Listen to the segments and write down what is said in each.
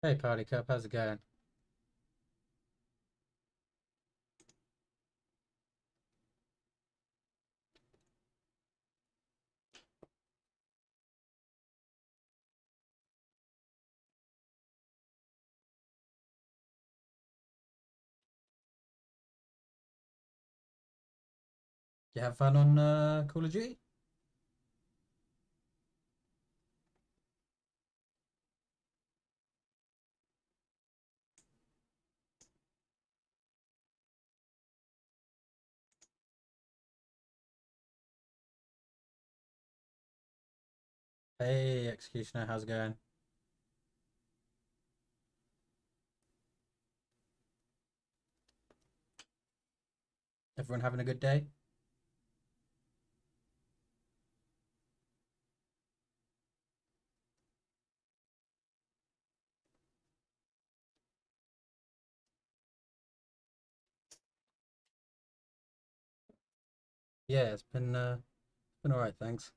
Hey, Party Cup, how's it going? You have fun on Call of Duty? Hey, Executioner, how's it going? Everyone having a good day? Yeah, it's been all right, thanks.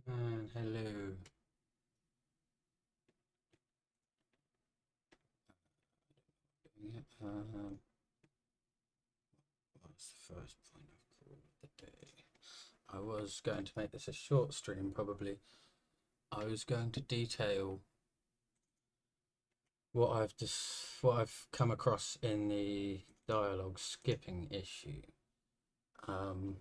Man, hello. What's the first point of call of the day? I was going to make this a short stream, probably. I was going to detail what I've come across in the dialogue skipping issue. Um,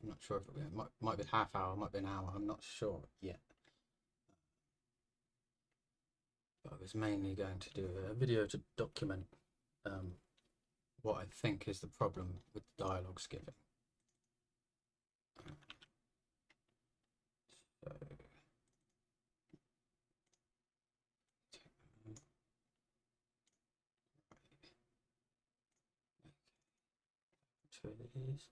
I'm not sure if it might be half hour, might be an hour. I'm not sure yet. But I was mainly going to do a video to document um, what I think is the problem with the dialogue skipping. So, two of these.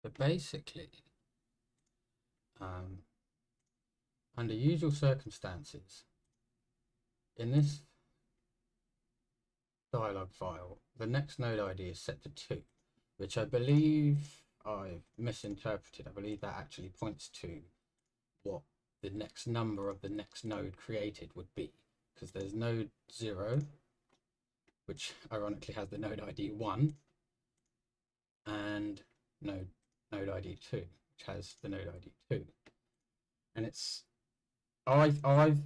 But basically, um, under usual circumstances, in this dialog file, the next node ID is set to 2, which I believe I've misinterpreted. I believe that actually points to what the next number of the next node created would be, because there's node 0, which ironically has the node ID 1, and node ID 2, which has the node ID 2. and I've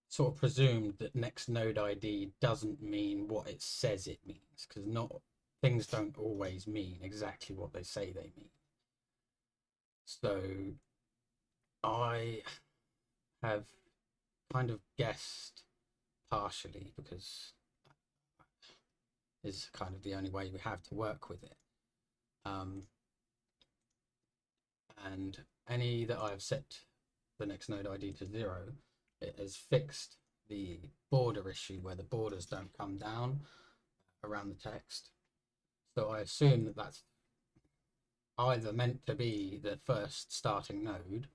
sort of presumed that next node ID doesn't mean what it says it means, because not things don't always mean exactly what they say they mean. So I have kind of guessed partially, because is kind of the only way we have to work with it. And any that I've set the next node ID to 0, it has fixed the border issue where the borders don't come down around the text. So I assume that that's either meant to be the first starting node,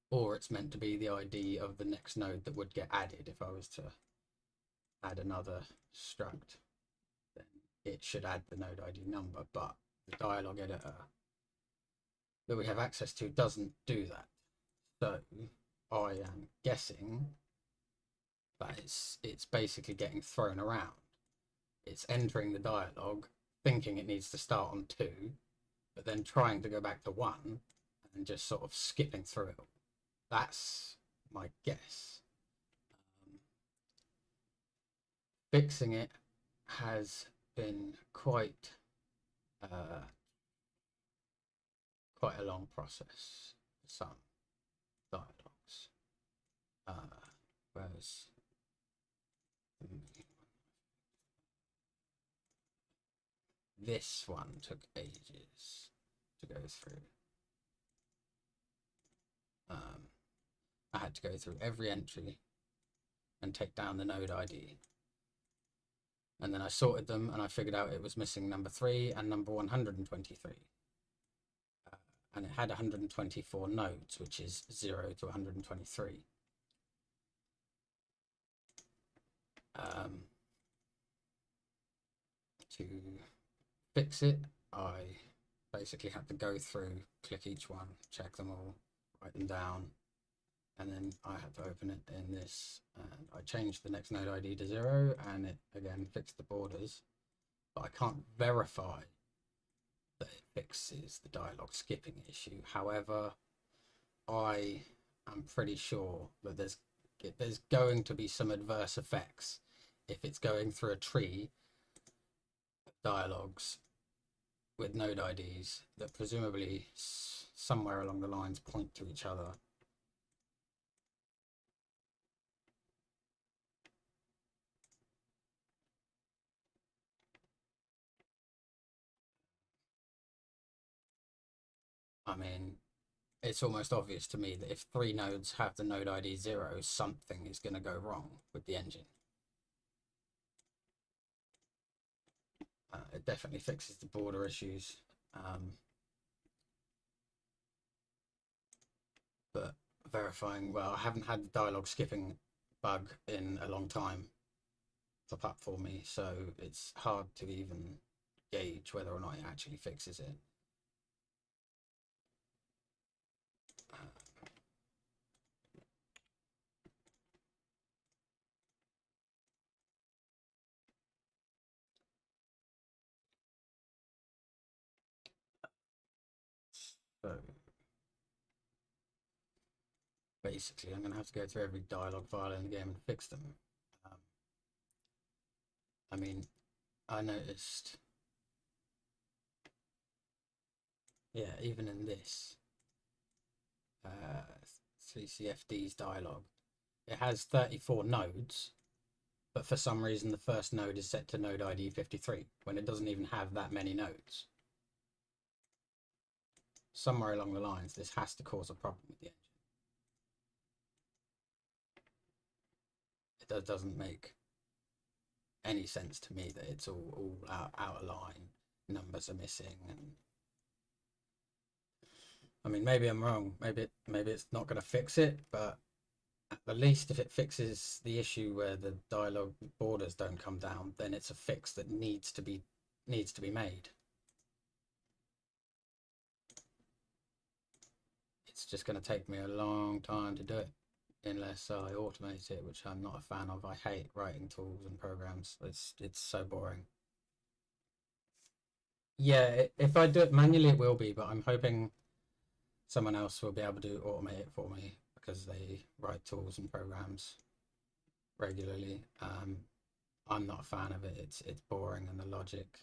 or it's meant to be the ID of the next node that would get added. If I was to add another struct, then it should add the node ID number, but the dialog editor that we have access to doesn't do that. So I am guessing that it's basically getting thrown around. It's entering the dialog, thinking it needs to start on 2, but then trying to go back to 1 and just sort of skipping through it. That's my guess. Fixing it has been quite a long process for some dialogues, whereas this one took ages to go through. I had to go through every entry and take down the node ID. And then I sorted them and I figured out it was missing number 3 and number 123. And it had 124 nodes, which is 0 to 123. To fix it, I basically had to go through, click each one, check them all, write them down, and then I had to open it in this, and I changed the next node ID to 0, and it again fixed the borders, but I can't verify that it fixes the dialog skipping issue. However, I am pretty sure that there's going to be some adverse effects if it's going through a tree of dialogues with node IDs that presumably somewhere along the lines point to each other. I mean, it's almost obvious to me that if 3 nodes have the node ID 0, something is going to go wrong with the engine. It definitely fixes the border issues. But verifying, well, I haven't had the dialogue skipping bug in a long time pop up for me, so it's hard to even gauge whether or not it actually fixes it. So basically, I'm going to have to go through every dialogue file in the game and fix them. I mean, I noticed, yeah, even in this 3CFD's dialogue, it has 34 nodes, but for some reason the first node is set to node ID 53 when it doesn't even have that many nodes. Somewhere along the lines, this has to cause a problem with the engine. It doesn't make any sense to me that it's all out of line, numbers are missing, and I mean, maybe I'm wrong, maybe it's not going to fix it, but at the least if it fixes the issue where the dialogue borders don't come down, then it's a fix that needs to be made. It's just going to take me a long time to do it unless I automate it, which I'm not a fan of. I hate writing tools and programs. It's so boring. Yeah, if I do it manually, it will be, but I'm hoping someone else will be able to automate it for me because they write tools and programs regularly. I'm not a fan of it. It's boring and the logic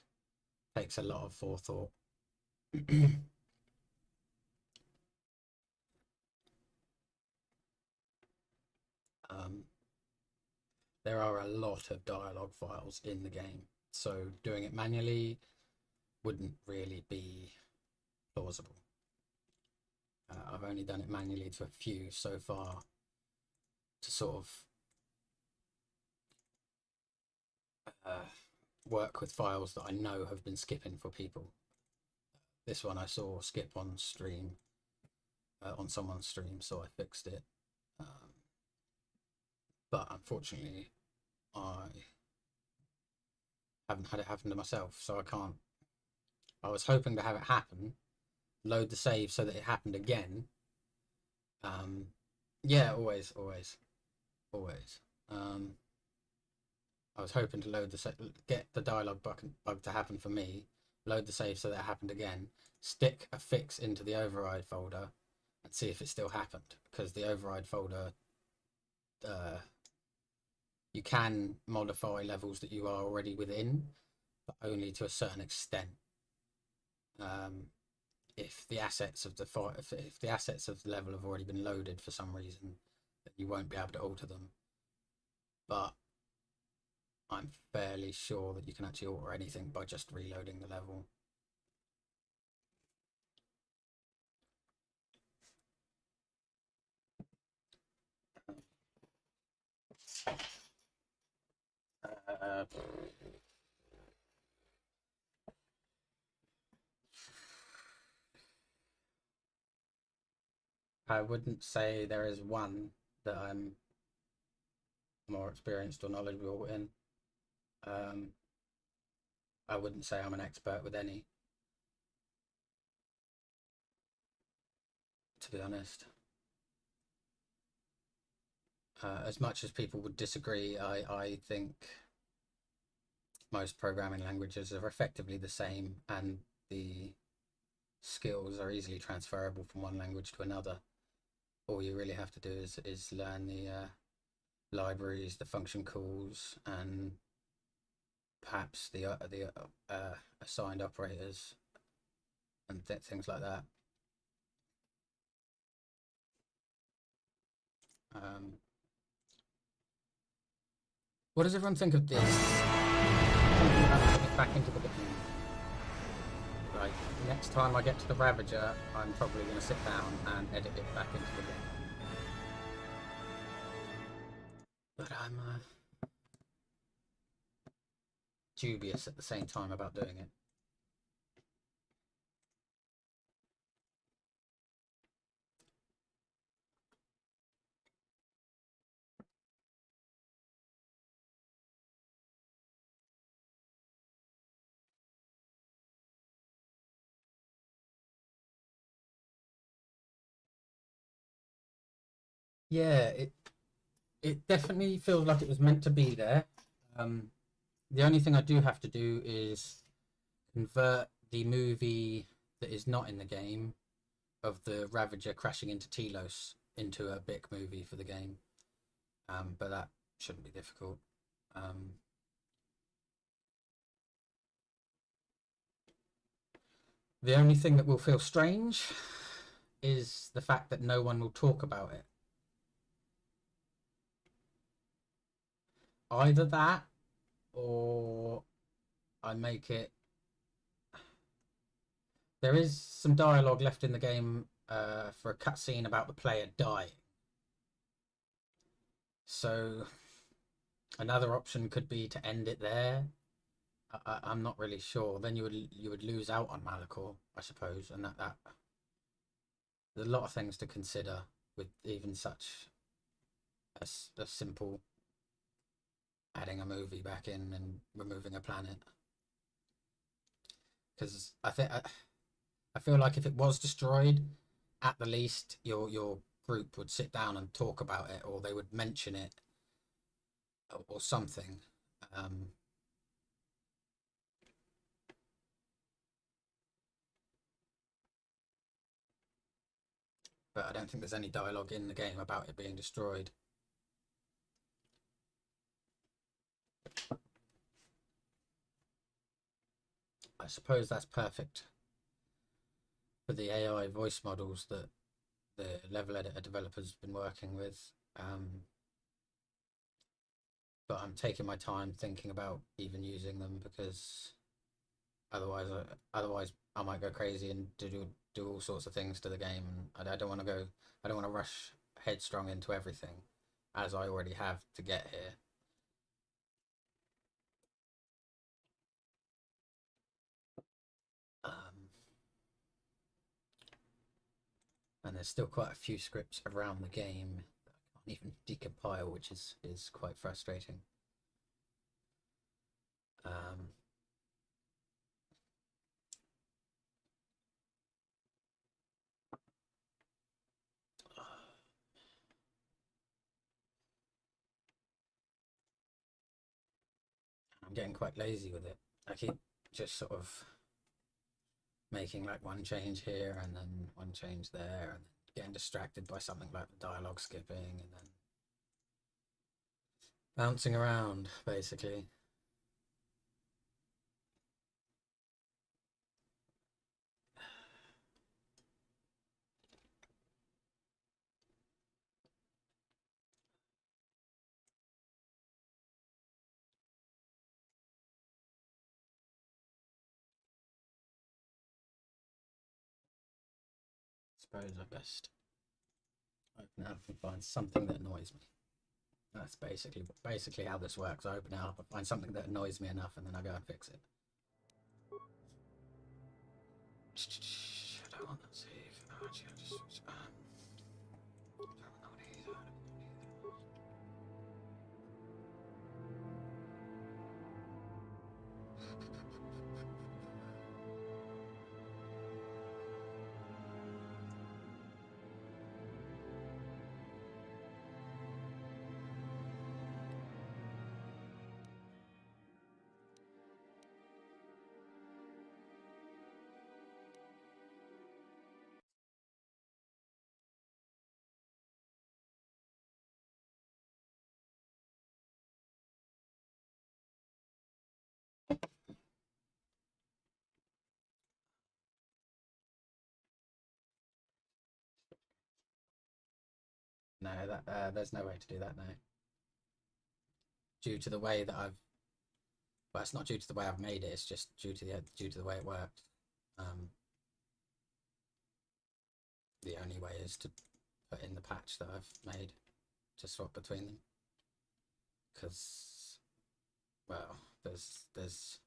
takes a lot of forethought. um, there are a lot of dialogue files in the game, so doing it manually wouldn't really be plausible. I've only done it manually to a few so far to sort of work with files that I know have been skipping for people. This one I saw skip on stream, on someone's stream, so I fixed it. But unfortunately, I haven't had it happen to myself, so I can't. I was hoping to have it happen, load the save so that it happened again. Yeah, always. I was hoping to load get the dialogue bug to happen for me, load the save so that it happened again, stick a fix into the override folder, and see if it still happened. Because the override folder, you can modify levels that you are already within, but only to a certain extent. If the assets of the level have already been loaded for some reason, then you won't be able to alter them. But I'm fairly sure that you can actually alter anything by just reloading the level. I wouldn't say there is one that I'm more experienced or knowledgeable in. I wouldn't say I'm an expert with any, to be honest. As much as people would disagree, I think most programming languages are effectively the same, and the skills are easily transferable from one language to another. All you really have to do is learn the libraries, the function calls, and perhaps the assigned operators and things like that. What does everyone think of this? Thinking about putting it back into the game. Like, next time I get to the Ravager, I'm probably going to sit down and edit it back into the game. But I'm dubious at the same time about doing it. Yeah, it definitely feels like it was meant to be there. The only thing I do have to do is convert the movie that is not in the game of the Ravager crashing into Telos into a BIC movie for the game. But that shouldn't be difficult. The only thing that will feel strange is the fact that no one will talk about it. Either that, or I make it. There is some dialogue left in the game for a cutscene about the player dying. So another option could be to end it there. I'm not really sure. Then you would lose out on Malachor, I suppose, and that there's a lot of things to consider with even such a simple adding a movie back in and removing a planet. Because I feel like if it was destroyed, at the least your group would sit down and talk about it, or they would mention it, or something. but I don't think there's any dialogue in the game about it being destroyed. I suppose that's perfect for the AI voice models that the level editor developers have been working with. But I'm taking my time thinking about even using them, because otherwise I might go crazy and do all sorts of things to the game, and I don't want to go. I don't want to rush headstrong into everything, as I already have to get here. And there's still quite a few scripts around the game that I can't even decompile, which is quite frustrating. I'm getting quite lazy with it. I keep just sort of making like one change here and then one change there, and then getting distracted by something like the dialogue skipping, and then bouncing around basically. Suppose I best open it up and find something that annoys me. That's basically how this works. I open it up, I find something that annoys me enough, and then I go and fix it. I don't want that save. Actually, I just don't want that either. No, that there's no way to do that now. Due to the way that I've, well, it's not due to the way I've made it. It's just due to the way it worked. The only way is to put in the patch that I've made to swap between them, because, well, there's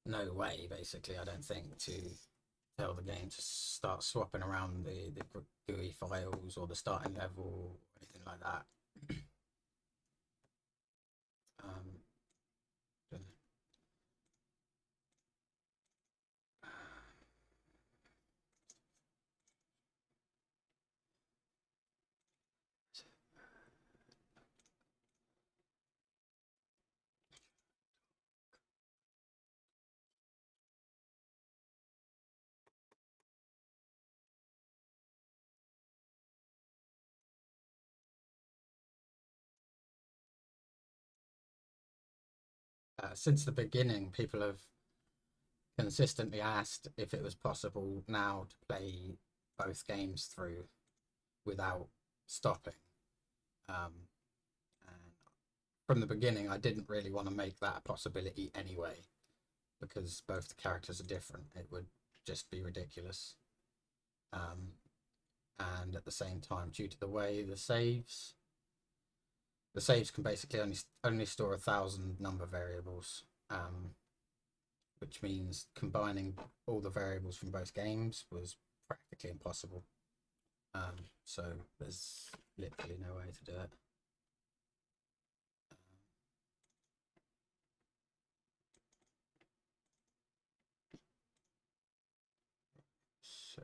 no way, basically, I don't think, to tell the game to start swapping around the GUI files or the starting level or anything like that. Since the beginning, people have consistently asked if it was possible now to play both games through without stopping. And from the beginning, I didn't really want to make that a possibility anyway, because both the characters are different. It would just be ridiculous. And at the same time, due to the way the saves can basically only store 1,000 number variables, which means combining all the variables from both games was practically impossible. So there's literally no way to do it. So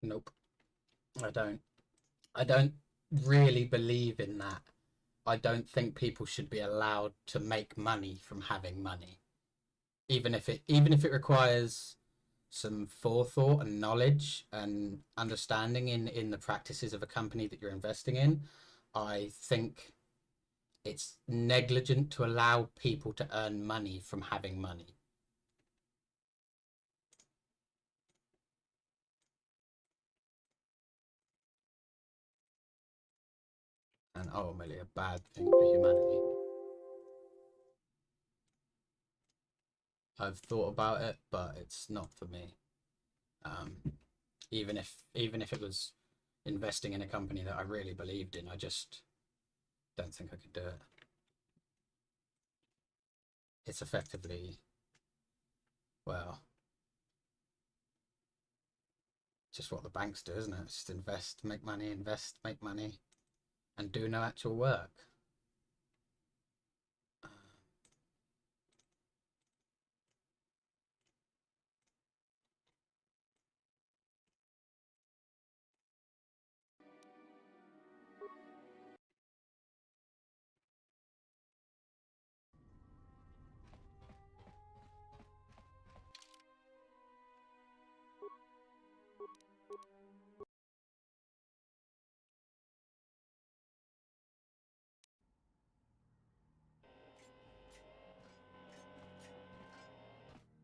Nope. I don't. I don't really believe in that. I don't think people should be allowed to make money from having money, even if it requires some forethought and knowledge and understanding in the practices of a company that you're investing in. I think it's negligent to allow people to earn money from having money. And ultimately a bad thing for humanity. I've thought about it, but it's not for me. Even if it was investing in a company that I really believed in, I just don't think I could do it. It's effectively, well, just what the banks do, isn't it? Just invest, make money, and do no actual work.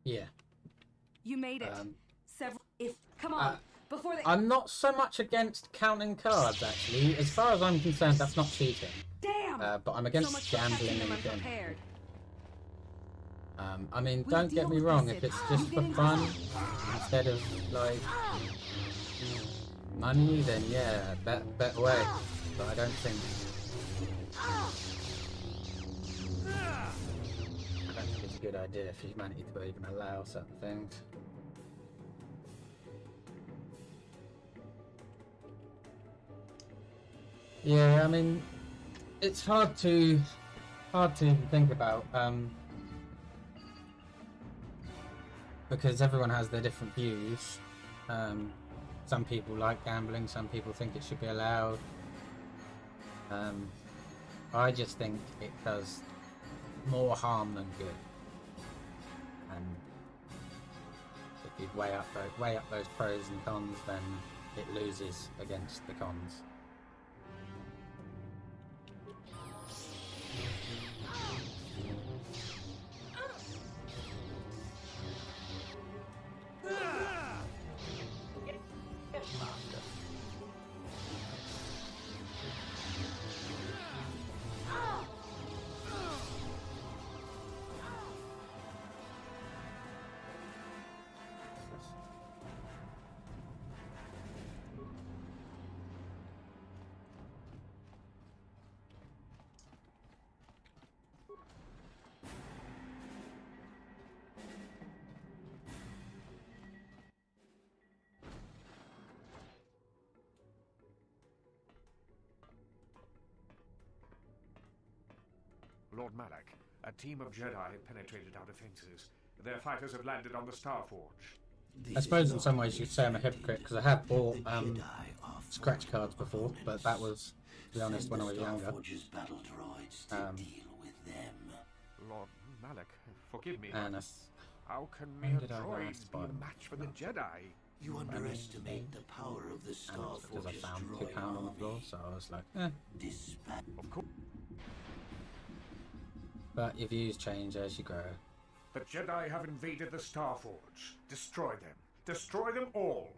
Yeah. You made it. Come on. Before they... I'm not so much against counting cards, actually. As far as I'm concerned, that's not cheating. Damn! But I'm against gambling and gambling. I mean, We'll don't get me wrong, if it's just for fun, instead of, like, money, then yeah, better way. But I don't think it's a good idea for humanity to even allow certain things. Yeah, I mean, it's hard to even think about, because everyone has their different views. Some people like gambling, some people think it should be allowed. I just think it does more harm than good. And if you weigh up those pros and cons, then it loses against the cons. Lord Malak, a team of Jedi have penetrated our defenses. Their fighters have landed on the Starforge. I suppose in some ways you could say I'm a hypocrite, because I have bought scratch cards before, but that was, to be honest, when I was younger. Lord Malak, forgive me. And how can mere droids be a match for the Jedi? You underestimate the power of the Starforge's because I found £2 on the floor, so I was like, Of course. But your views change as you grow. The Jedi have invaded the Starforge. Destroy them. Destroy them all.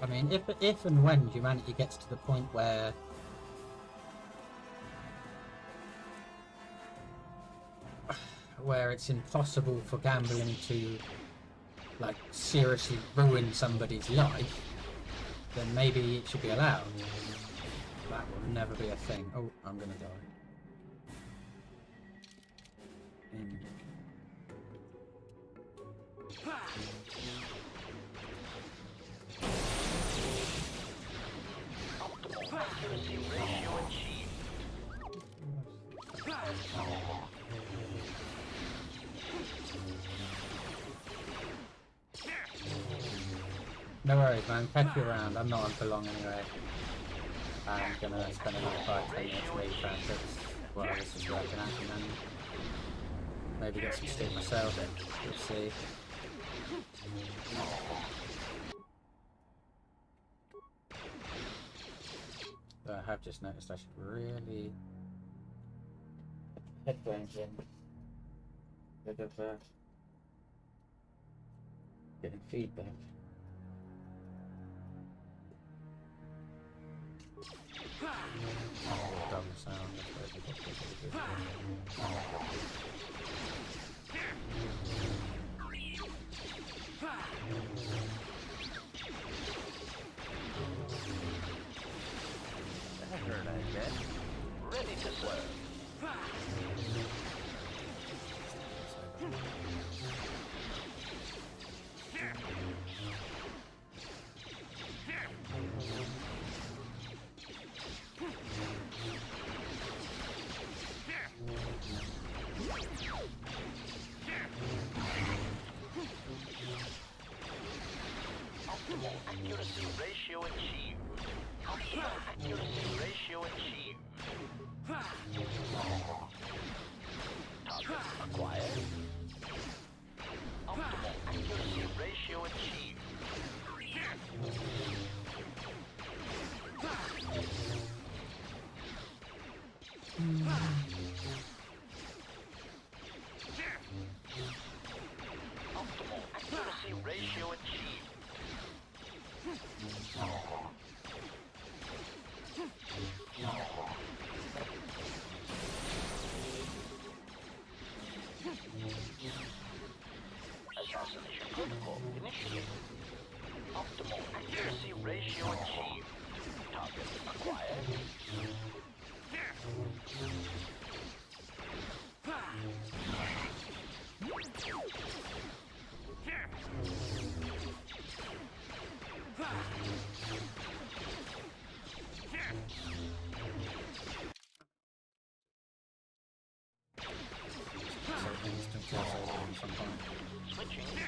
I mean, if and when humanity gets to the point where it's impossible for gambling to, like, seriously ruin somebody's life, then maybe it should be allowed. That will never be a thing. Oh, I'm gonna die. accuracy ratio achieved. No worries, man. Catch you around. I'm not on for long anyway. I'm gonna spend another 5-10 minutes maybe trying to fix what this is working out, and then maybe get some steam myself. We'll see. But I have just noticed I should really headphones in. Bit of getting feedback. Dumb sound. That hurt, I bet. Ready to serve. Optimal accuracy ratio achieved. Optimal accuracy ratio achieved. Target acquired. Optimal accuracy ratio achieved. Optimal accuracy ratio achieved. Assassination protocol initiated. Optimal accuracy ratio achieved. Target acquired.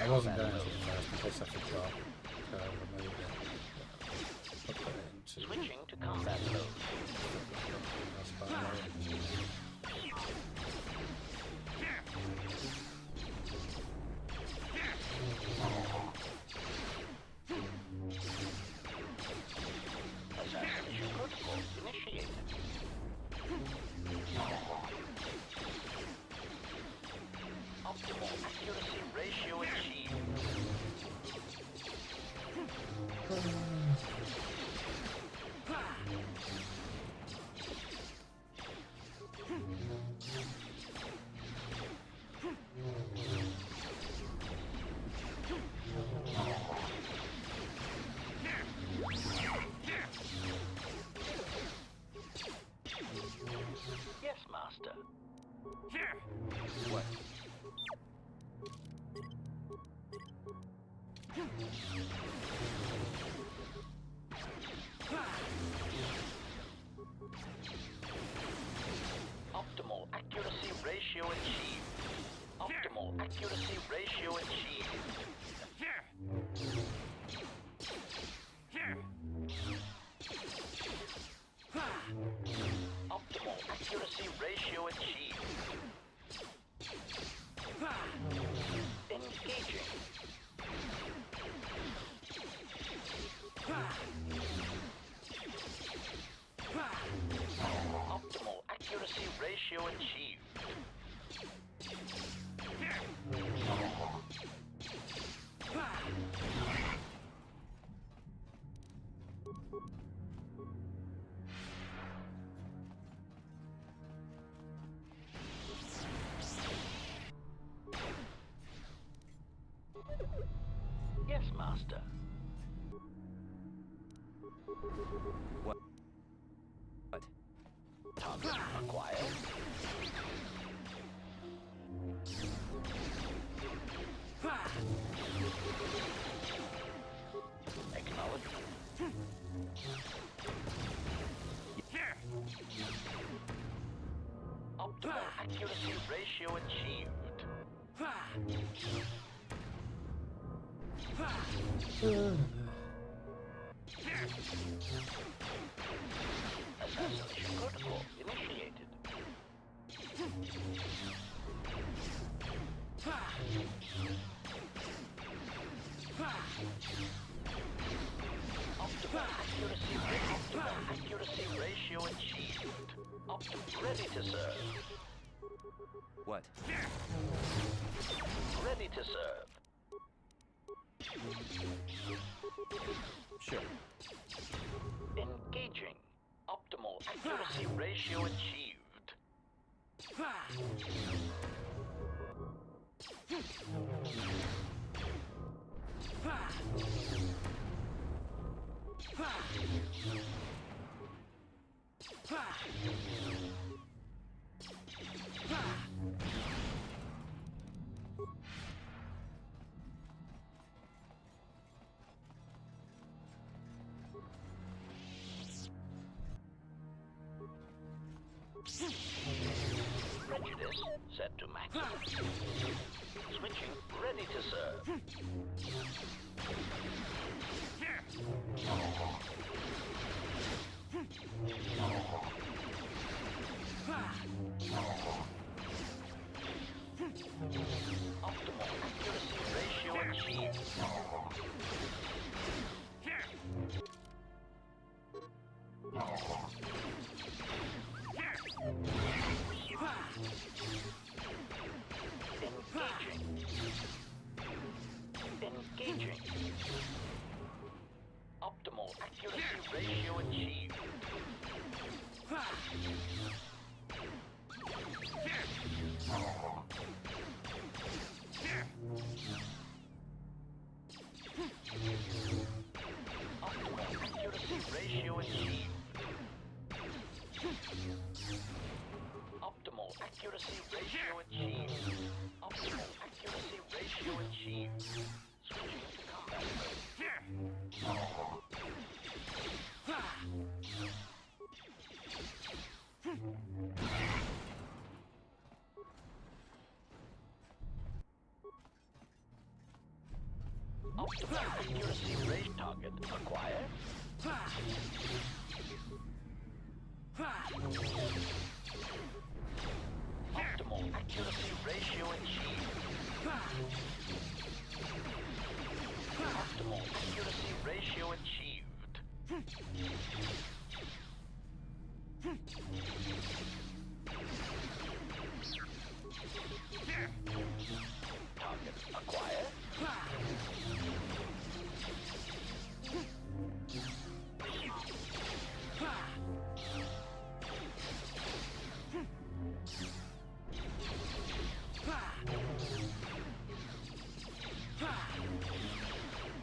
I wasn't going to at first in case I forgot to remove it. I'll put it into Switching to combat mode. that's fine. Assassination protocol initiated. Optimal accuracy ratio achieved. Yes, Master. What? Optimal accuracy ratio achieved. Optimal accuracy ratio achieved. Optimal accuracy ratio achieved. Engaging. Optimal accuracy ratio achieved. Yes, Master. What? Target acquired. Acknowledgement. Assassination protocol initiated. Optimal accuracy ratio achieved. Ready to serve. What? Ready to serve. Sure. Engaging. Optimal accuracy ratio achieved. Prejudice set to maximum. Switching, ready to serve. Optimal accuracy ratio achieved. Engaging. Optimal accuracy ratio achieved. Optimal accuracy ratio achieved. Optimal accuracy ratio achieved. Optimal accuracy ratio achieved. Switching to combat mode. Optimal accuracy rate target acquired. Optimal accuracy ratio achieved. Optimal accuracy ratio achieved. Target acquired.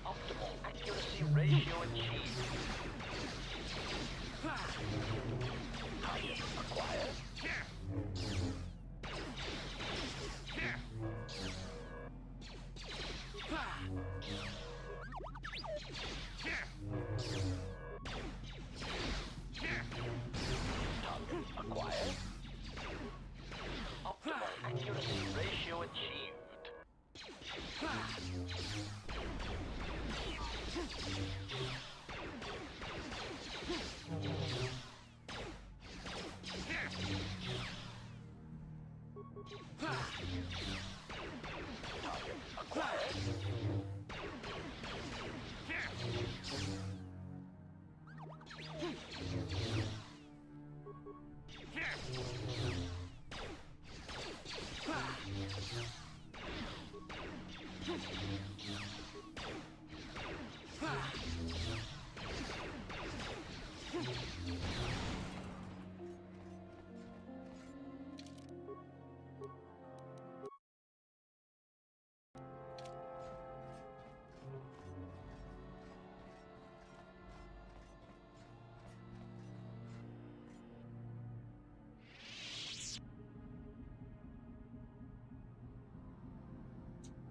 Optimal accuracy ratio achieved. Target acquired. Target acquired. Optimal accuracy ratio achieved. Target acquired.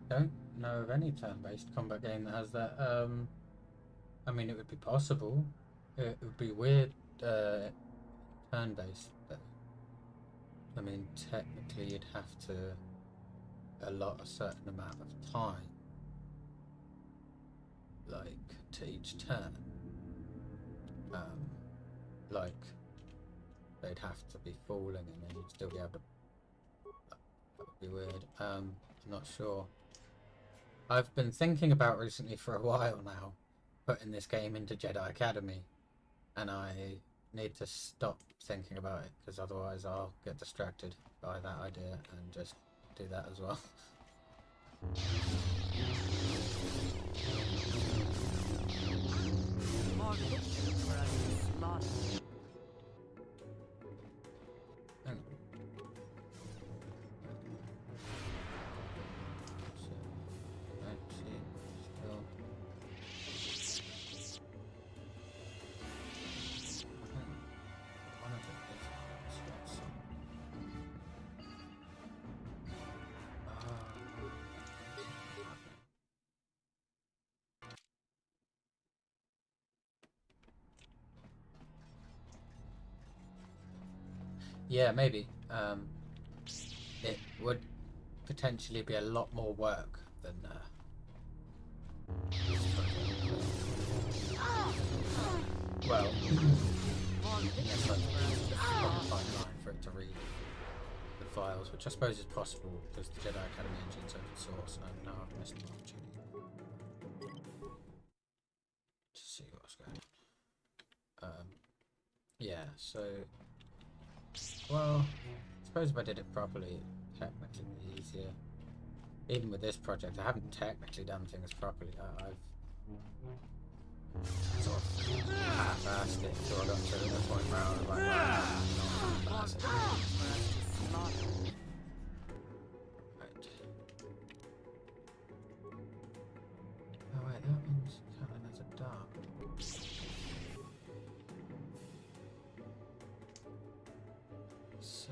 Don't know of any turn-based combat game that has that. I mean, it would be possible. It would be weird turn-based, but I mean, technically you'd have to allot a certain amount of time, like to each turn. Like they'd have to be falling and then you'd still be able to. That would be weird. I'm not sure. I've been thinking about recently for a while now putting this game into Jedi Academy, and I need to stop thinking about it because otherwise I'll get distracted by that idea and just do that as well. More victims for us to slaughter. Hang on. So, right, see, still. Hang on. One of it is slots. Yeah, maybe. It would potentially be a lot more work than well, unless I find time for it to read the files, which I suppose is possible because the Jedi Academy engine's open source, and now I've missed an opportunity to see what's going on. Yeah, so. Well, I suppose if I did it properly, it'd technically be easier. Even with this project, I haven't technically done things properly. I've sort of half-assed it until I got to the point where I was like, right. Oh wait, that one's coming as a dark. So...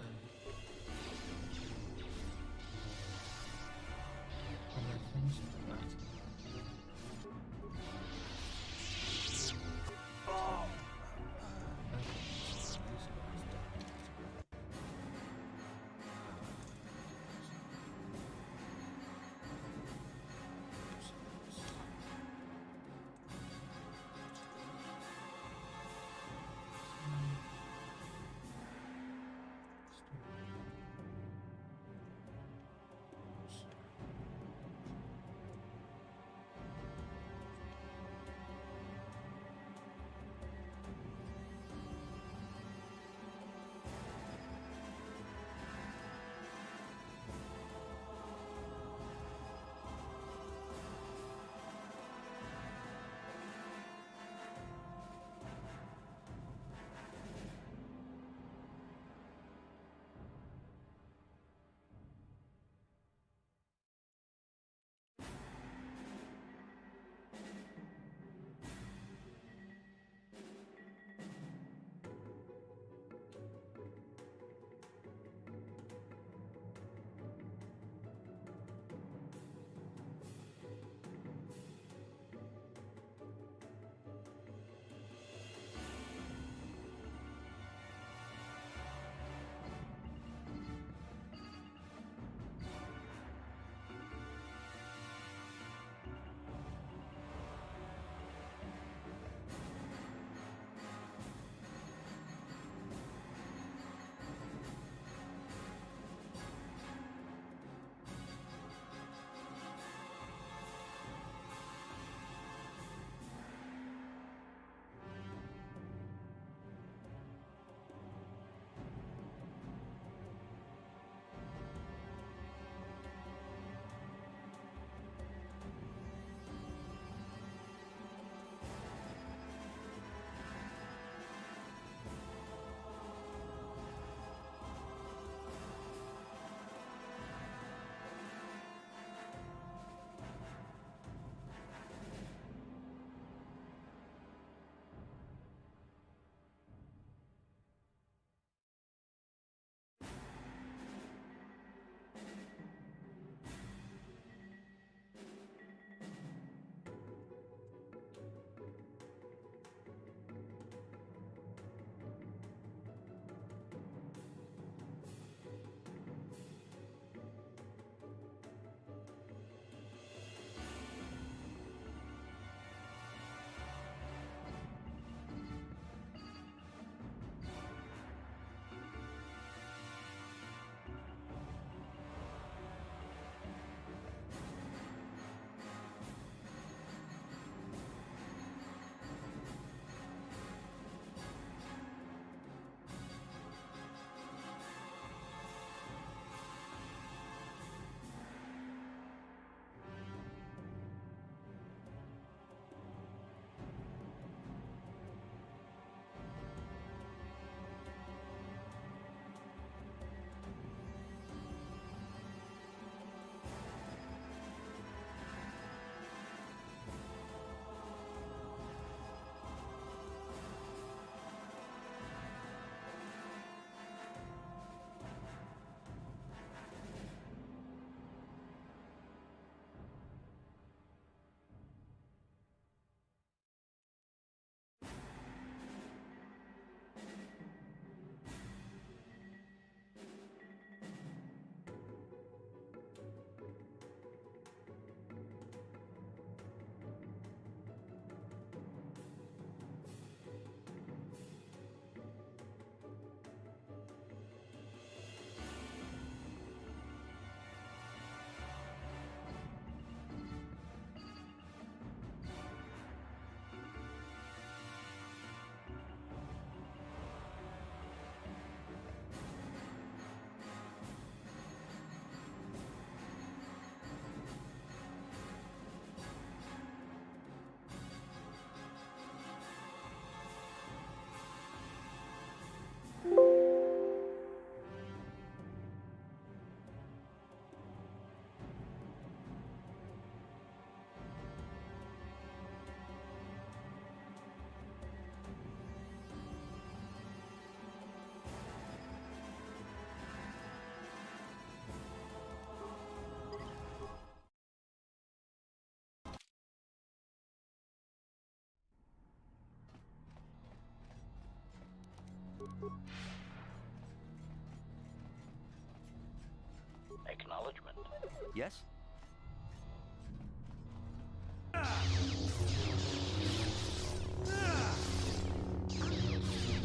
Yes?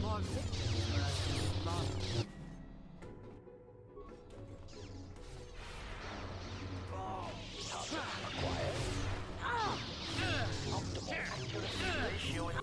More victims for us to slaughter. Optimal accuracy ratio in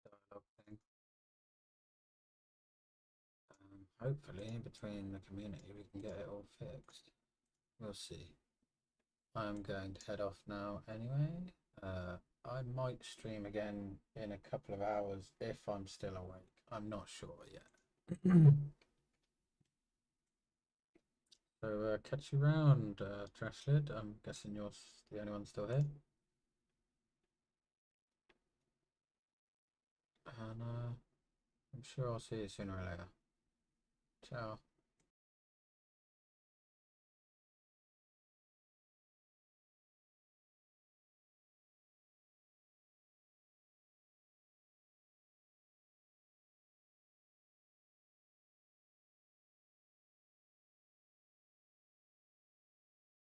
dialogue thing. Hopefully, in between the community, we can get it all fixed. We'll see. I'm going to head off now anyway. I might stream again in a couple of hours if I'm still awake. I'm not sure yet. So catch you round, Trashlid. I'm guessing you're the only one still here. And I'm sure I'll see you sooner or later. Ciao.